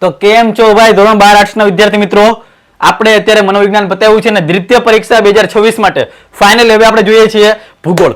તો કેમ છો ભાઈ ધોરણ 12 આર્ટ્સના વિદ્યાર્થી મિત્રો? આપણે અત્યારે મનોવિજ્ઞાન બતાવ્યું છે અને દ્વિતીય પરીક્ષા 2026 માટે ફાઇનલ હવે આપણે જોઈએ છીએ ભૂગોળ.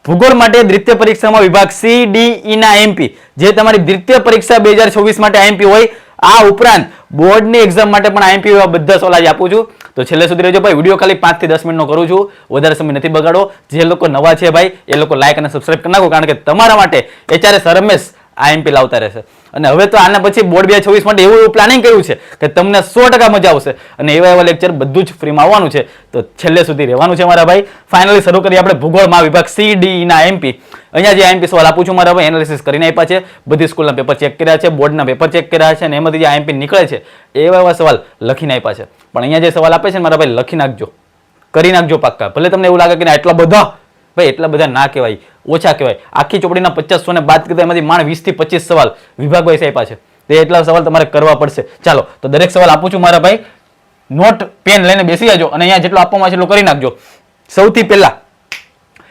ભૂગોળ માટે દ્વિતીય પરીક્ષામાં વિભાગ સી ડી ઈ ના એમપી જે તમારી દ્વિતીય પરીક્ષા 2026 માટે આઈએમપી હોય, આ ઉપરાંત બોર્ડની એક્ઝામ માટે પણ આઈએમપી એવા બધા સવાલ આજે આપું છું. તો છેલ્લે સુધી રહેજો ભાઈ. વિડીયો ખાલી 5 થી 10 મિનિટનો કરું છું, વધારે સમય નથી બગાડો. જે લોકો નવા છે ભાઈ એ લોકો લાઈક અને સબસ્ક્રાઇબ કરી નાખો, કારણ કે તમારા માટે એચઆરએ સર હંમેશ આઈએમપી લાવતા રહેશે. અને હવે તો આના પછી બોર્ડ 2026 માટે એવું પ્લાનિંગ કર્યું છે કે તમને 100% મજા આવશે અને એવા લેક્ચર બધું જ ફ્રીમાં આવવાનું છે. તો છેલ્લે સુધી રહેવાનું છે મારા ભાઈ. ફાઇનલી શરૂ કરીએ આપણે ભૂગોળમાં વિભાગ સી ડી ના એમપી. અહીંયા જે આઈએમપી સવાલ આપું છું મારા ભાઈ, એનાલિસિસ કરીને આપ્યા છે, બધી સ્કૂલના પેપર ચેક કર્યા છે, બોર્ડના પેપર ચેક કર્યા છે અને એમાંથી જે આઈએમપી નીકળે છે એવા સવાલ લખીને આપ્યા છે. પણ અહીંયા જે સવાલ આપે છે મારા ભાઈ લખી નાખજો, કરી નાખજો પાક્કા. ભલે તમને એવું લાગે કે એટલા બધા, ભાઈ એટલા બધા ના કહેવાય, ઓછા કહેવાય. આખી ચોપડીના 500 ને બાદ કરતા એમાંથી માંડ 20 થી 25 સવાલ વિભાગ વાઇઝ આપ્યા છે. તે એટલા સવાલ તમારે કરવા પડશે. ચાલો તો દરેક સવાલ આપું છું મારા ભાઈ, નોટ પેન લઈને બેસી જાજો અને અહીંયા જેટલો આપવામાં છે એટલો કરી નાખજો. સૌથી પહેલા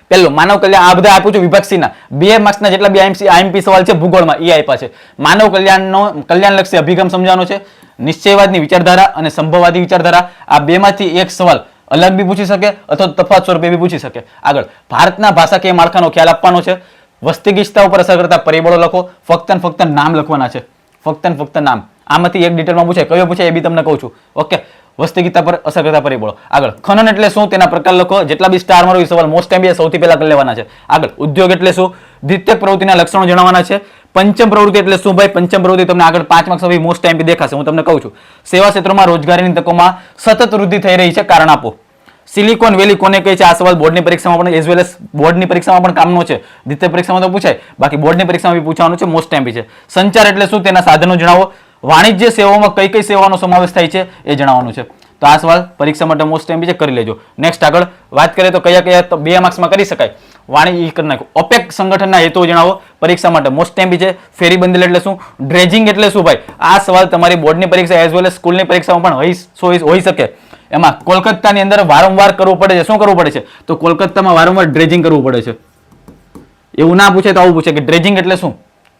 પહેલો માનવ કલ્યાણ, આ બધા આપું છું વિભાગ સી ના 2 માર્ક્સના જેટલા બી આઈએમપી સવાલ છે ભૂગોળમાં એ આપ્યા છે. માનવ કલ્યાણલક્ષી અભિગમ સમજાવવાનો છે, નિશ્ચયવાદની વિચારધારા અને સંભવવાદી વિચારધારા. આ બેમાંથી એક સવાલ અલગ બી પૂછી શકે અથવા તફાવત સ્વરૂપે બી પૂછી શકે. આગળ ભારતના ભાષાકીય માળખાનો ખ્યાલ આપવાનો છે. વસ્તી ગીચતા ઉપર અસર કરતા પરિબળો લખો. ફક્ત ને ફક્ત નામ લખવાના છે, ફક્ત ને ફક્ત નામ. આમાંથી એક ડિટેલમાં પૂછાય, કયો પૂછાય એ બી તમને કહું છું. ઓકે, વસ્તી ગીચતા પર અસર કરતા પરિબળો. આગળ ખનન એટલે શું, તેના પ્રકાર લખો. જેટલા બી સ્ટાર મારો એ સવાલ મોસ્ટ ટાઈમ સૌથી પહેલા કરી લેવાના છે. આગળ ઉદ્યોગ એટલે શું, દ્વિતીયક પ્રવૃત્તિના લક્ષણો જણાવવાના છે. પંચમ પ્રવૃત્તિ એટલે શું ભાઈ, પંચમ પ્રવૃત્તિ તમને આગળ 5 માર્ક્સ સુધી મોસ્ટ ટાઈમ દેખાશે, હું તમને કહું છું. સેવા ક્ષેત્રમાં રોજગારીની તકોમાં સતત વૃદ્ધિ થઈ રહી છે, કારણ આપો. સિલિકોન વેલી કોને કહે છે, આ સવાલ બોર્ડની પરીક્ષામાં પણ એઝ વેલ એઝ બોર્ડની પરીક્ષામાં પણ કામનો છે. દ્વિતીય પરીક્ષામાં તો પૂછાય, બાકી બોર્ડની પરીક્ષામાં બી પૂછવાનું છે, મોસ્ટ ટાઈમ છે. સંચાર એટલે શું, તેના સાધનો જણાવો. વાણિજ્ય સેવાઓમાં કઈ કઈ સેવાનો સમાવેશ થાય છે એ જણાવવાનું છે. તો આ સવાલ પરીક્ષા માટે મોસ્ટ ટાઈમ છે, કરી લેજો. નેક્સ્ટ આગળ વાત કરીએ તો કયા કયા 2 માર્ક્સમાં કરી શકાય. વાણિજ્ય કરી નાખો. ઓપેક સંગઠનના હેતુઓ જણાવો, પરીક્ષા માટે મોસ્ટ ટાઈમ છે. ફેરી બંધેલ એટલે શું, ડ્રેજિંગ એટલે શું ભાઈ, આ સવાલ તમારી બોર્ડની પરીક્ષા એઝ વેલ એઝ સ્કૂલની પરીક્ષામાં પણ હોઈ શકે. એમાં કોલકાતાની અંદર વારંવાર કરવું પડે છે. શું કરવું પડે છે, તો કોલકાતામાં વારંવાર ડ્રેજિંગ કરવું પડે છે. એવું ના પૂછે તો આવું પૂછે કે ડ્રેજિંગ એટલે શું,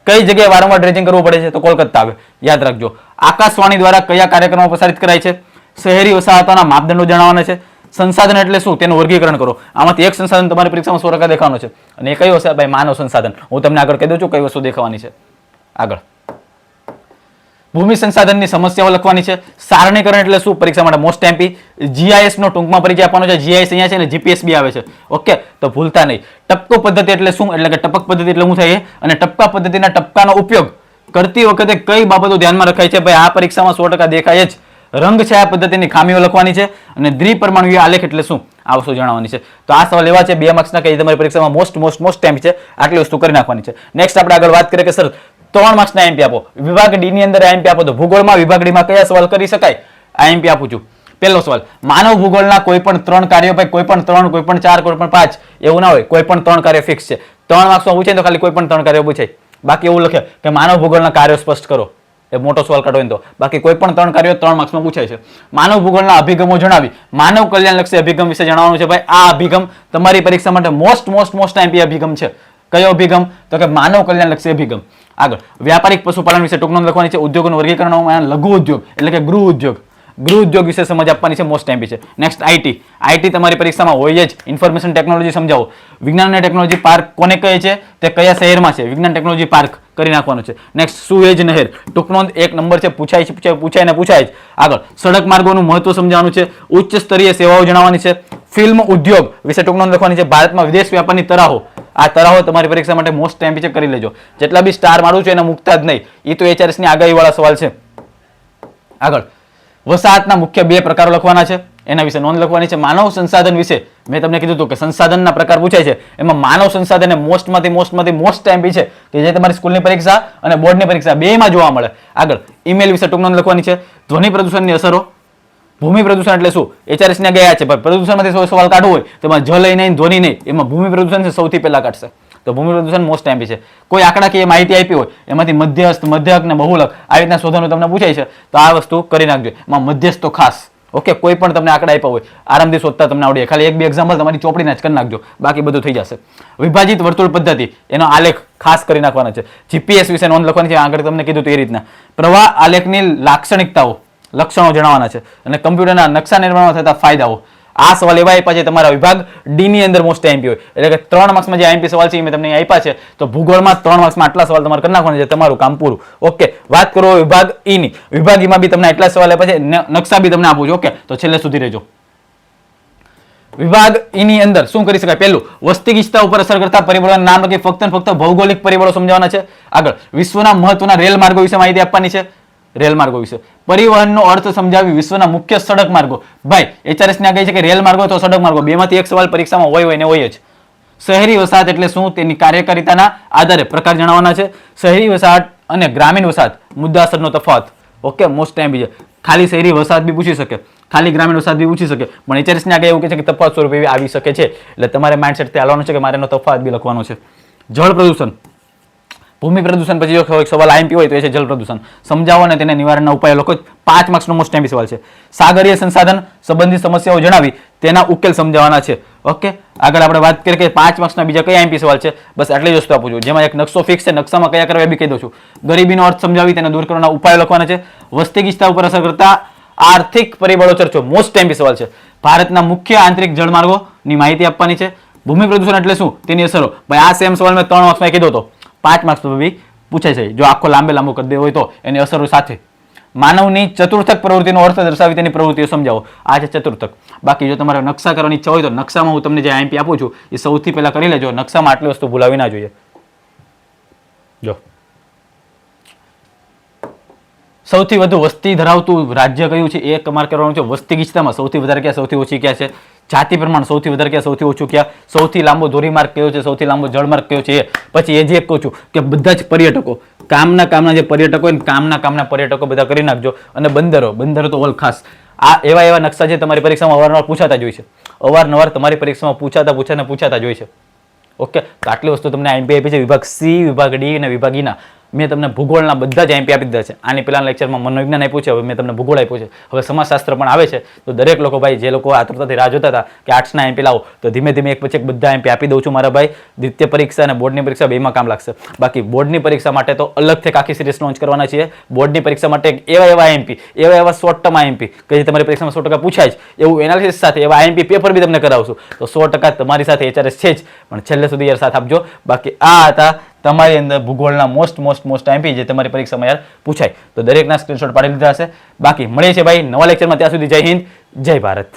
કઈ જગ્યાએ વારંવાર ડ્રેજિંગ કરવું પડે છે, તો કોલકાતા આવે, યાદ રાખજો. આકાશવાણી દ્વારા કયા કાર્યક્રમો પ્રસારિત કરાય છે. શહેરી વસાહતોના માપદંડો જણાવવાના છે. સંસાધન એટલે શું, તેનું વર્ગીકરણ કરો. આમાંથી એક સંસાધન તમારી પરીક્ષામાં 100% દેખાવાનું છે અને એ કયું હશે ભાઈ, માનવ સંસાધન. હું તમને આગળ કહી દઉં છું કઈ વસ્તુ દેખાવાની છે. આગળ ભૂમિ સંસાધનની સમસ્યાઓ લખવાની છે. સારણીકરણ એટલે શું, પરીક્ષા માટે મોસ્ટ એમપી. જીઆઈએસ નો ટૂંકમાં પરિચય આપવાનો છે. જીઆઈએસ અહીંયા છે ને જીપીએસ બી આવે છે. ઓકે, તો ભૂલતા નહીં. ટપકો પદ્ધતિ એટલે શું, એટલે કે ટપક પદ્ધતિ એટલે શું થાય અને ટપકા પદ્ધતિના ટપકાનો ઉપયોગ કરતી વખતે કઈ બાબતો ધ્યાનમાં રખાય છે ભાઈ, આ પરીક્ષામાં 100% દેખાય જ. રંગ છાયા પદ્ધતિની ખામીઓ લખવાની છે અને દ્વિપરમાણુય આલેખ એટલે શું, આ વસ્તુ જણાવવાની છે. તો આ સવાલ એવા છે 2 માર્ક્સના કે તમારી પરીક્ષામાં મોસ્ટ ટાઈમ છે, આટલી વસ્તુ કરી નાખવાની છે. નેક્સ્ટ આપણે આગળ વાત કરીએ કે સર 3 માર્ક્સના આઈએમપી આપો. વિભાગ ડી ની અંદર આઈએમપી આપો તો ભૂગોળમાં વિભાગ ડી માં કયા સવાલ કરી શકાય, આઈએમપી આપું છું. પહેલો સવાલ, માનવ ભૂગોળના કોઈ પણ 3 કાર્યો ભાઈ, કોઈ પણ 3, કોઈ પણ 4, કોઈ પણ 5 એવું ના હોય, કોઈ પણ 3 કાર્ય ફિક્સ છે. 3 માર્ક્સમાં પૂછાય તો ખાલી કોઈ પણ 3 કાર્યો પૂછાય. બાકી એવું લખે કે માનવ ભૂગોળના કાર્યો સ્પષ્ટ કરો, એ મોટો સવાલ કાઢો તો. બાકી કોઈ પણ 3 કાર્યો 3 માર્ક્સમાં પૂછાય છે. માનવ ભૂગોળના અભિગમો જણાવી. માનવ કલ્યાણલક્ષી અભિગમ વિશે જણાવવાનું છે ભાઈ. આ અભિગમ તમારી પરીક્ષા માટે મોસ્ટ આઈએમપી અભિગમ છે. કયો અભિગમ, તો કે માનવ કલ્યાણલક્ષી અભિગમ. આગળ વ્યાપારિક પશુપાલન વિશે ટૂંક નોંધ લખવાની છે. ઉદ્યોગનું વર્ગીકરણ, લઘુ ઉદ્યોગ એટલે કે ગૃહ ઉદ્યોગ વિશે સમજ આપવાની છે, મોસ્ટ ટાઈમ છે. નેક્સ્ટ આઈટી તમારી પરીક્ષામાં હોય જ. ઇન્ફોર્મેશન ટેકનોલોજી સમજાવો. વિજ્ઞાન અને ટેકનોલોજી પાર્ક કોને કહે છે, તે કયા શહેરમાં છે, વિજ્ઞાન ટેકનોલોજી પાર્ક કરી નાખવાનું છે. નેક્સ્ટ સુએજ નહેર, ટૂંક નોંધ 1 નંબર છે, પૂછાય જ. આગળ સડક માર્ગોનું મહત્વ સમજાવવાનું છે. ઉચ્ચ સ્તરીય સેવાઓ જણાવવાની છે. ફિલ્મ ઉદ્યોગ વિશે ટૂંક નોંધ લખવાની છે. ભારતમાં વિદેશ વ્યાપારની તરાહો, આ તરાહો તમારી પરીક્ષા માટે મોસ્ટ ટાઈમ છે, કરી લેજો. જેટલા બી સ્ટાર મારું છે એને મૂકતા જ નહીં, એ તો એચઆરએસ ની આગાહી વાળા સવાલ છે. આગળ વસાહતના મુખ્ય 2 પ્રકારો લખવાના છે, એના વિશે નોંધ લખવાની છે. માનવ સંસાધન વિશે મેં તમને કીધું હતું કે સંસાધનના પ્રકાર પૂછાય છે, એમાં માનવ સંસાધન એ મોસ્ટ ટાઈમ છે કે જે તમારી સ્કૂલની પરીક્ષા અને બોર્ડની પરીક્ષા બેમાં જોવા મળે. આગળ ઈમેલ વિશે ટૂંક નોંધ લખવાની છે. ધ્વનિ પ્રદૂષણની અસરો. ભૂમિ પ્રદૂષણ એટલે શું, એચઆરએસ ને ગયા છે પ્રદૂષણમાંથી સવાલ કાઢવો હોય તો એમાં જલ નહીં, ધ્વનિ નહીં, એમાં ભૂમિ પ્રદૂષણ સૌથી પહેલા કાઢશે. તો ભૂમિ પ્રદૂષણ મોસ્ટ ટાઈમ છે. કોઈ આંકડાકીય માહિતી આપી હોય એમાંથી મધ્યસ્થ, મધ્યક ને બહુલક આવી રીતના શોધવાનું તમને પૂછાય છે, તો આ વસ્તુ કરી નાખજો. એમાં મધ્યસ્થ તો ખાસ. ઓકે, કોઈ પણ તમને આંકડા આપ્યા હોય આરામથી શોધતા તમને આવડે. ખાલી એક બે એક્ઝામ્પલ તમારી ચોપડીના જ કરી નાખજો, બાકી બધું થઈ જશે. વિભાજિત વર્તુળ પદ્ધતિ, એનો આલેખ ખાસ કરી નાખવાના છે. જીપીએસ વિશે નોંધ લખવાની છે, આગળ તમને કીધું એ રીતના. પ્રવાહ આલેખની લાક્ષણિકતાઓ, લક્ષણો જણાવવાના છે, અને કમ્પ્યુટરના નકશા નિર્માણમાં થતા ફાયદાઓ. આ સવાલ એવા આપ્યા છે તમારા વિભાગ ડી ની અંદર મોસ્ટ આઈએમપી હોય, એટલે કે 3 માર્ક્સમાં જે આઈએમપી સવાલ છે એ મેં તમને આપ્યા છે. તો ભૂગોળમાં 3 માર્ક્સમાં આટલા સવાલ તમારે કરી નાખવાના છે, તમારું કામ પૂરું. ઓકે, વાત કરો વિભાગ ઈ ની. વિભાગ ઈ માં બી તમને એટલા સવાલ આપ્યા છે, નકશા બી તમને આપું છું. ઓકે, તો છેલ્લે સુધી રહેજો. વિભાગ ઈ ની અંદર શું કરી શકાય? પહેલું, વસ્તી ગીચતા ઉપર અસર કરતા પરિબળોના નામ લખી ફક્ત ને ફક્ત ભૌગોલિક પરિબળો સમજાવવાના છે. આગળ, વિશ્વના મહત્વના રેલ માર્ગો વિશે માહિતી આપવાની છે. રેલ માર્ગો વિશે પરિવહનનો અર્થ સમજાવી વિશ્વના મુખ્ય સડક માર્ગો. ભાઈ HRS ને કહે છે કે રેલ માર્ગો તો સડક માર્ગો, બેમાંથી એક સવાલ પરીક્ષામાં હોય ને હોય જ. શહેરી વસાહત એટલે શું? તેની કાર્યકારિતાના આધારે પ્રકાર જણાવવાના છે. શહેરી વસાહત અને ગ્રામીણ વસાહત મુદ્દાસરનો તફાવત. ઓકે, મોસ્ટ ટાઈમ બીજે ખાલી શહેરી વસાહત બી પૂછી શકે, ખાલી ગ્રામીણ વસાહત બી પૂછી શકે, પણ HRS ને આગળ એવું કહે છે કે તફાવત સ્વરૂપે એવી આવી શકે છે. એટલે તમારે માઇન્ડસેટ થી હાલવાનું છે કે મારે એનો તફાવત બી લખવાનો છે. જળ પ્રદૂષણ, ભૂમિ પ્રદૂષણ પછી જો એક સવાલ આઈએમપી હોય તો એ છે જળ પ્રદૂષણ. સમજાવો અને તેને નિવારણના ઉપાયો લખો. 5 માર્ક્સનો મોસ્ટ ટાઈમ સવાલ છે. સાગરીય સંસાધન સંબંધિત સમસ્યાઓ જણાવી તેના ઉકેલ સમજાવવાના છે. ઓકે, આગળ આપણે વાત કરીએ કે 5 માર્ક્સના બીજા કયા આઈએમપી સવાલ છે. બસ આટલી જ વસ્તુ આપું છું, જેમાં એક નકશો ફિક્સ છે, નકશામાં કયા કરવા એ બી કહી દઉં છું. ગરીબીનો અર્થ સમજાવી તેને દૂર કરવાના ઉપાયો લખવાના છે. વસ્તી ગીચતા ઉપર અસર કરતા આર્થિક પરિબળો ચર્ચો, મોસ્ટ ટાઈમ સવાલ છે. ભારતના મુખ્ય આંતરિક જળમાર્ગોની માહિતી આપવાની છે. ભૂમિ પ્રદૂષણ એટલે શું? તેની અસરો. ભાઈ આ સેમ સવાલ મેં 3 માર્ક્સમાં કીધો હતો, 5 માર્ક્સ બી પૂછાય છે. જો આખો લાંબો કરી દેવો હોય તો એની અસરો સાથે. માનવની ચતુર્થક પ્રવૃત્તિનો અર્થ દર્શાવી તેની પ્રવૃત્તિઓ સમજાવો. આ છે ચતુર્થક. બાકી જો તમારે નકશા કરવાની ઈચ્છા હોય તો નકશામાં હું તમને જે આઈએમપી આપું છું એ સૌથી પહેલા કરી લેજો. નકશામાં આટલી વસ્તુ ભૂલાવી ના જોઈએ. જો સૌથી વધુ વસ્તી ધરાવતું રાજ્ય કયું છે એ માર્ક કરવાનું છે. વસ્તી ગીચતામાં સૌથી વધારે ક્યાં, સૌથી ઓછી ક્યાં છે. જાતિ પ્રમાણ સૌથી વધારે ક્યાં, સૌથી ઓછું ક્યાં. સૌથી લાંબો ધોરીમાર્ગ કયો છે, સૌથી લાંબો જળમાર્ગ કયો છે. પછી એ જે કહું છું કે બધા જ પર્યટકો, કામના જે પર્યટકો હોય ને કામના પર્યટકો બધા કરી નાખજો. અને બંદરો તો ઓલ ખાસ. આ એવા નકશા છે તમારી પરીક્ષામાં અવારનવાર પૂછાતા જ હોય છે. અવારનવાર તમારી પરીક્ષામાં પૂછાતા જ હોય છે. ઓકે, તો આટલી વસ્તુ તમને આઈએમપી આપી છે. વિભાગ સી, વિભાગ ડી અને વિભાગ ઈના. મેં તમને ભૂગોળના બધા જ આઈએમપી આપી દીધા છે. આની પહેલાના લેક્ચરમાં મનોવિજ્ઞાન આપ્યું છે, હવે મેં તમને ભૂગોળ આપ્યું છે. હવે સમાજશાસ્ત્ર પણ આવે છે. તો દરેક લોકો ભાઈ, જે લોકો આતુરતાથી રાહ જોતા હતા કે આર્ટ્સના આઈએમપી લાવો, તો ધીમે ધીમે એક પછી એક બધા આઈએમપી આપી દઉં છું મારા ભાઈ. દ્વિતીય પરીક્ષા અને બોર્ડની પરીક્ષા બેમાં કામ લાગશે. બાકી બોર્ડની પરીક્ષા માટે તો અલગથી આખી સિરીઝ લોન્ચ કરવાના છીએ. બોર્ડની પરીક્ષા માટે એવા આઈએમપી, એવા શોર્ટ ટર્મ આઈએમપી કે જે તમારી પરીક્ષામાં 100% પૂછાય જ, એવું એનાલિસિસ સાથે એવા આઈએમપી પેપર બી તમને કરાવશું. તો 100% તમારી સાથે HRS છે જ, પણ છેલ્લે સુધી યાર સાથ આપજો. બાકી આ હતા તમારી અંદર ભૂગોળના મોસ્ટ આઈએમપી જે તમારી પરીક્ષામાં યાર પૂછાય. તો દરેકના સ્ક્રીનશોટ પાડી લીધા હશે. બાકી મળીએ છીએ ભાઈ નવા લેક્ચરમાં. ત્યાં સુધી જય હિન્દ, જય ભારત.